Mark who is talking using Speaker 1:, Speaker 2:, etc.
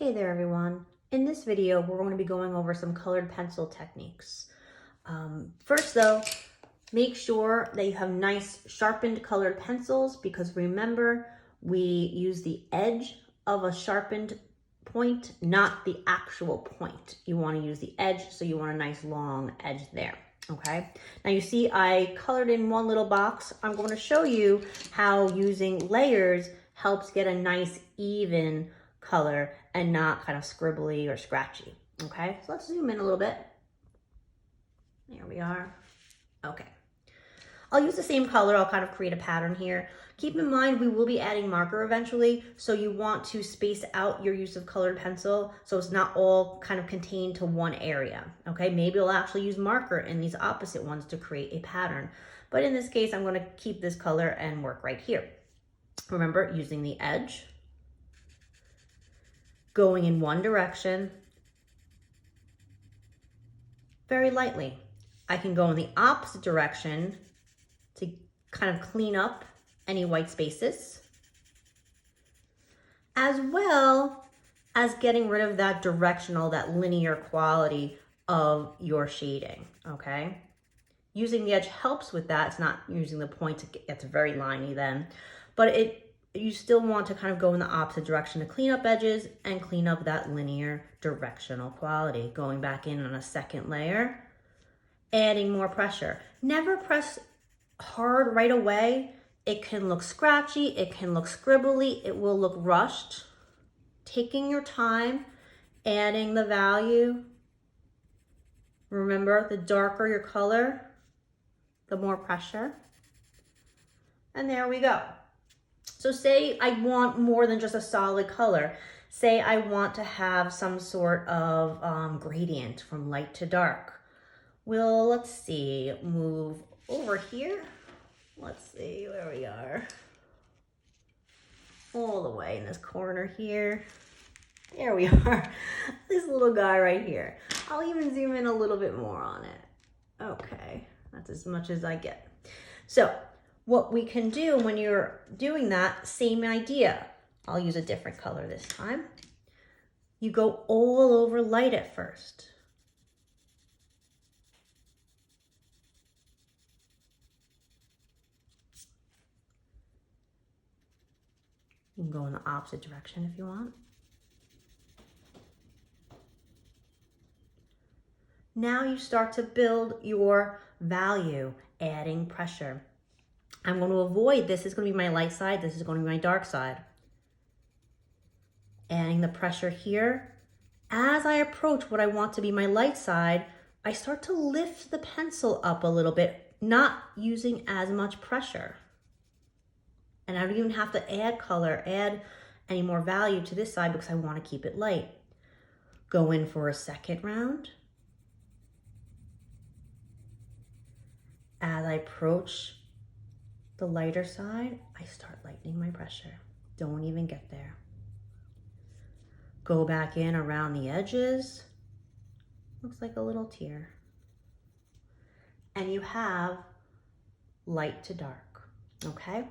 Speaker 1: Hey there everyone. In this video, we're going to be going over some colored pencil techniques. First though, make sure that you have nice sharpened colored pencils because remember, we use the edge of a sharpened point, not the actual point. You want to use the edge, so you want a nice long edge there. Okay, now you see I colored in one little box. I'm going to show you how using layers helps get a nice even color and not kind of scribbly or scratchy. Okay, so let's zoom in a little bit. There we are. Okay, I'll use the same color. I'll kind of create a pattern here. Keep in mind, we will be adding marker eventually, so you want to space out your use of colored pencil so it's not all kind of contained to one area. Okay, maybe I'll actually use marker in these opposite ones to create a pattern. But in this case, I'm going to keep this color and work right here. Remember, using the edge, going in one direction very lightly. I can go in the opposite direction to kind of clean up any white spaces, as well as getting rid of that directional, that linear quality of your shading, okay? Using the edge helps with that. It's not using the point, it gets very liney then, but you still want to kind of go in the opposite direction to clean up edges and clean up that linear directional quality. Going back in on a second layer, adding more pressure. Never press hard right away. It can look scratchy, it can look scribbly, it will look rushed. Taking your time, adding the value. Remember, the darker your color, the more pressure. And there we go. So say I want more than just a solid color. Say I want to have some sort of gradient from light to dark. Well, let's see, move over here. Let's see where we are. All the way in this corner here. There we are. This little guy right here. I'll even zoom in a little bit more on it. Okay, that's as much as I get. So what we can do when you're doing that, same idea. I'll use a different color this time. You go all over light at first. You can go in the opposite direction if you want. Now you start to build your value, adding pressure. I'm going to avoid, this is going to be my light side, this is going to be my dark side. Adding the pressure here. As I approach what I want to be my light side, I start to lift the pencil up a little bit, not using as much pressure. And I don't even have to add color, add any more value to this side because I want to keep it light. Go in for a second round. As I approach the lighter side, I start lightening my pressure. Don't even get there. Go back in around the edges. Looks like a little tear. And you have light to dark, okay?